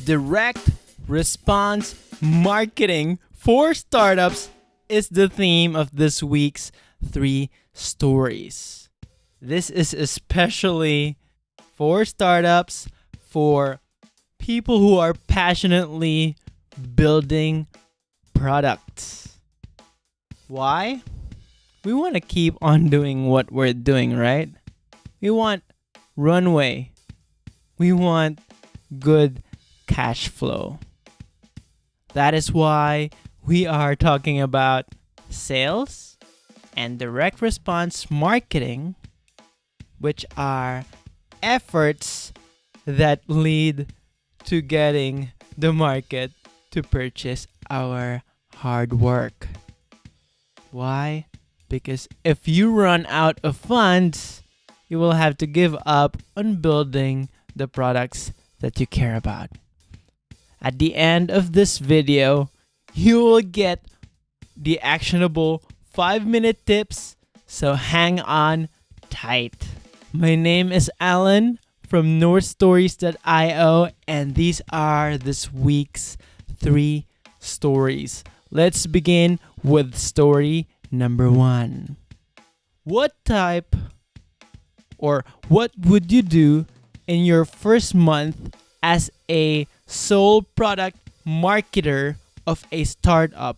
Direct response marketing for startups is the theme of this week's 3 stories. This is especially for startups, for people who are passionately building products. Why? We want to keep on doing what we're doing, right? We want runway. We want good cash flow. That is why we are talking about sales and direct response marketing, which are efforts that lead to getting the market to purchase our hard work. Why? Because if you run out of funds, you will have to give up on building the products that you care about. At the end of this video, you will get the actionable 5-minute tips, so hang on tight. My name is Alan from northstories.io, and these are this week's 3 stories. Let's begin with story number 1. What would you do in your first month as a sole product marketer of a startup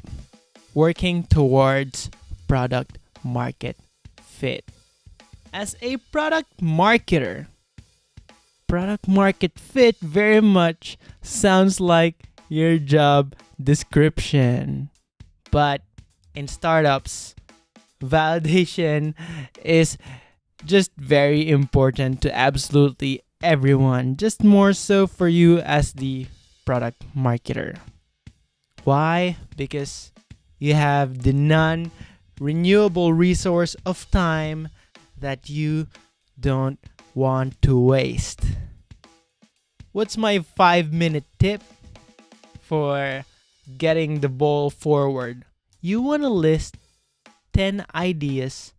working towards product market fit? As a product marketer, product market fit very much sounds like your job description. But in startups, validation is just very important to absolutely everyone, just more so for you as the product marketer. Why? Because you have the non-renewable resource of time that you don't want to waste. What's my 5-minute tip for getting the ball forward? You want to list 10 ideas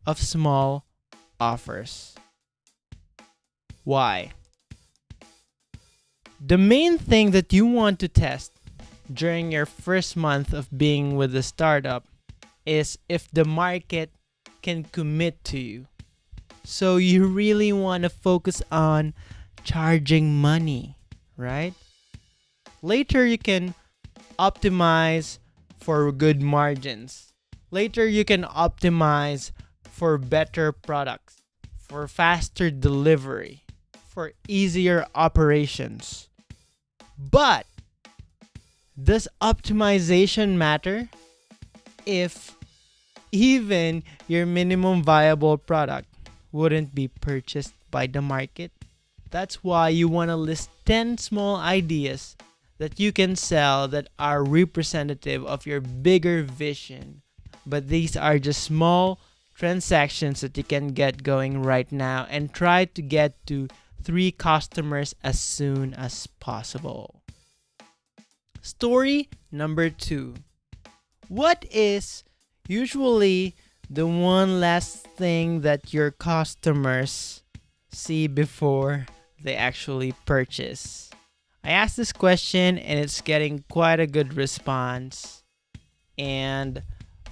of small offers. Why? The main thing that you want to test during your first month of being with a startup is if the market can commit to you. So you really want to focus on charging money, right? Later you can optimize for good margins. Later you can optimize for better products, for faster delivery, for easier operations. But does optimization matter if even your minimum viable product wouldn't be purchased by the market? That's why you want to list 10 small ideas that you can sell that are representative of your bigger vision. But these are just small transactions that you can get going right now and try to get to 3 customers as soon as possible. Story number 2. What is usually the one last thing that your customers see before they actually purchase? I asked this question and it's getting quite a good response. And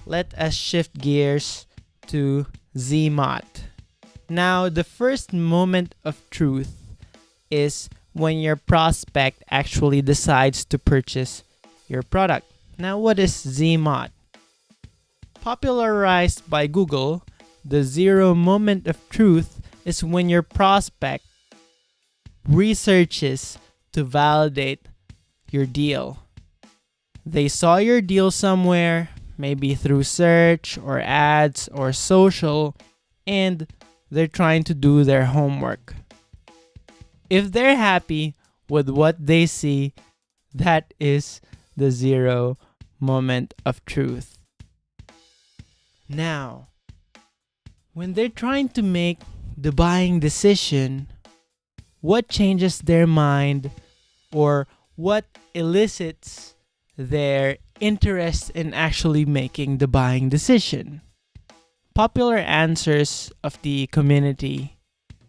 let us shift gears to ZMOT. Now, the first moment of truth is when your prospect actually decides to purchase your product. Now, what is ZMOT? Popularized by Google, the zero moment of truth is when your prospect researches to validate your deal. They saw your deal somewhere, maybe through search or ads or social, and they're trying to do their homework. If they're happy with what they see, that is the zero moment of truth. Now, when they're trying to make the buying decision, what changes their mind or what elicits their interest in actually making the buying decision? Popular answers of the community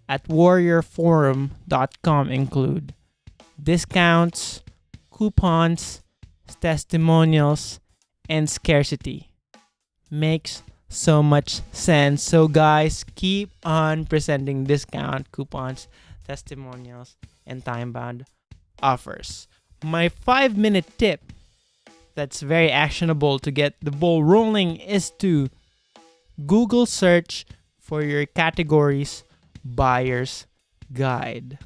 at warriorforum.com include discounts, coupons, testimonials, and scarcity. Makes so much sense. So guys, keep on presenting discount, coupons, testimonials, and time-bound offers. My 5-minute tip that's very actionable to get the ball rolling is to Google search for your categories buyer's guide.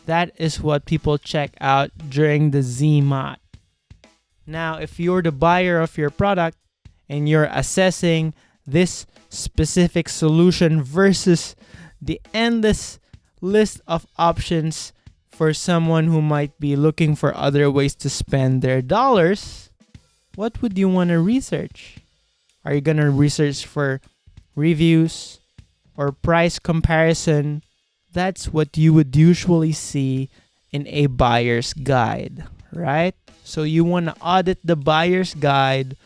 That is what people check out during the ZMOT. Now, if you're the buyer of your product and you're assessing this specific solution versus the endless list of options for someone who might be looking for other ways to spend their dollars, what would you want to research? Are you going to research for reviews or price comparison? That's what you would usually see in a buyer's guide, right? So you want to audit the buyer's guide,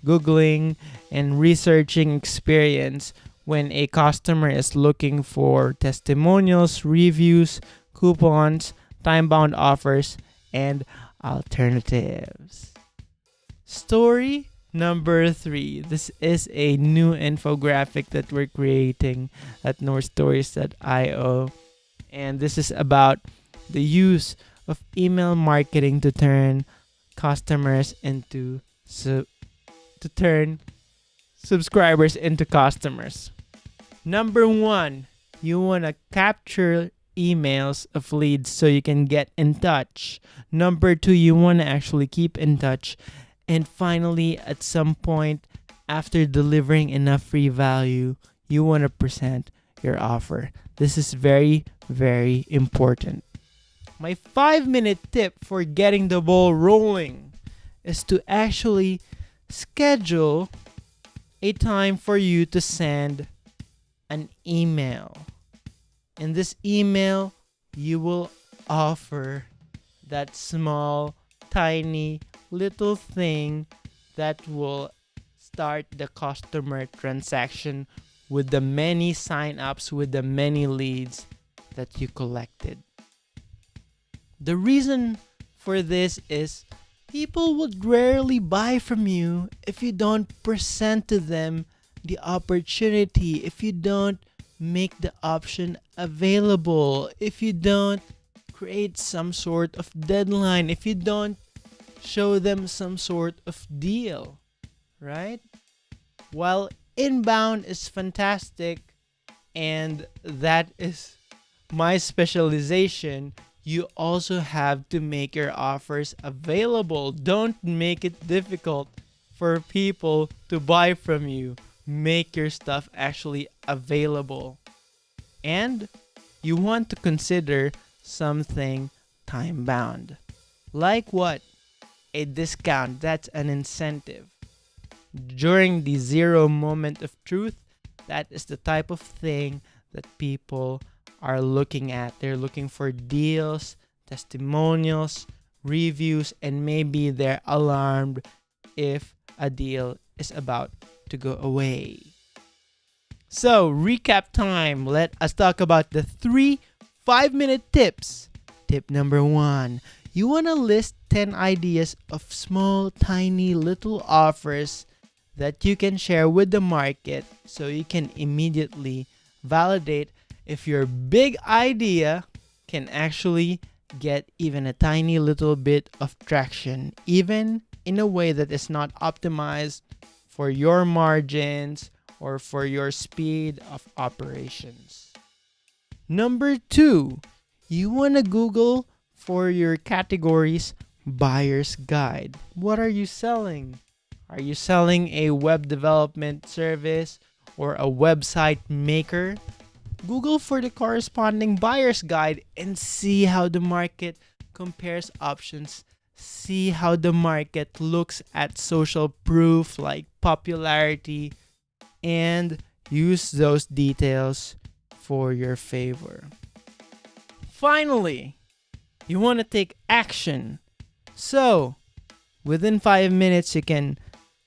Googling and researching experience when a customer is looking for testimonials, reviews, coupons, time-bound offers, and alternatives. Story number 3. This is a new infographic that we're creating at northstories.io. And this is about the use of email marketing to turn customers into subscribers into customers. Number 1, you want to capture emails of leads so you can get in touch. Number 2, you want to actually keep in touch. And finally, at some point, after delivering enough free value, you want to present your offer. This is very, very important. My 5-minute tip for getting the ball rolling is to actually schedule a time for you to send an email. In this email, you will offer that small, tiny, little thing that will start the customer transaction with the many sign-ups, with the many leads that you collected. The reason for this is people would rarely buy from you if you don't present to them the opportunity, if you don't make the option available, if you don't create some sort of deadline, if you don't show them some sort of deal, right? While inbound is fantastic and that is my specialization, you also have to make your offers available. Don't make it difficult for people to buy from you. Make your stuff actually available. And you want to consider something time-bound. Like what? A discount. That's an incentive. During the zero moment of truth, that is the type of thing that people are looking at. They're looking for deals, testimonials, reviews, and maybe they're alarmed if a deal is about to go away. So, recap time. Let us talk about the 3 5-minute tips. Tip number 1. You want to list 10 ideas of small, tiny, little offers that you can share with the market so you can immediately validate if your big idea can actually get even a tiny little bit of traction, even in a way that is not optimized for your margins or for your speed of operations. Number 2, you want to Google for your categories buyer's guide. What are you selling? Are you selling a web development service or a website maker? Google for the corresponding buyer's guide and see how the market compares options. See how the market looks at social proof like popularity and use those details for your favor. Finally, you want to take action. So, within 5 minutes, you can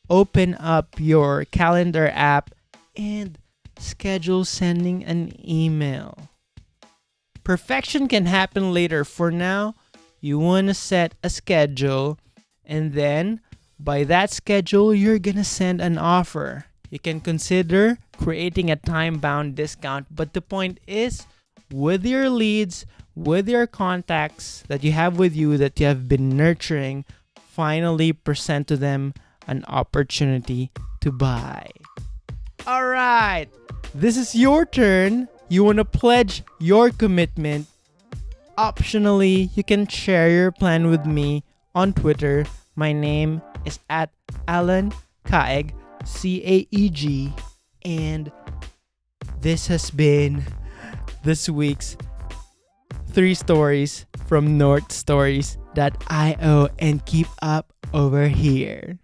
open up your calendar app and schedule sending an email. Perfection can happen later. For now, you want to set a schedule, and then by that schedule, you're going to send an offer. You can consider creating a time-bound discount, but the point is, with your leads, with your contacts that you have with you that you have been nurturing, finally present to them an opportunity to buy. All right, this is your turn. You want to pledge your commitment. Optionally, you can share your plan with me on Twitter. My name is at Alan Kaeg, Caeg, and this has been this week's 3 stories from northstories.io, and keep up over here.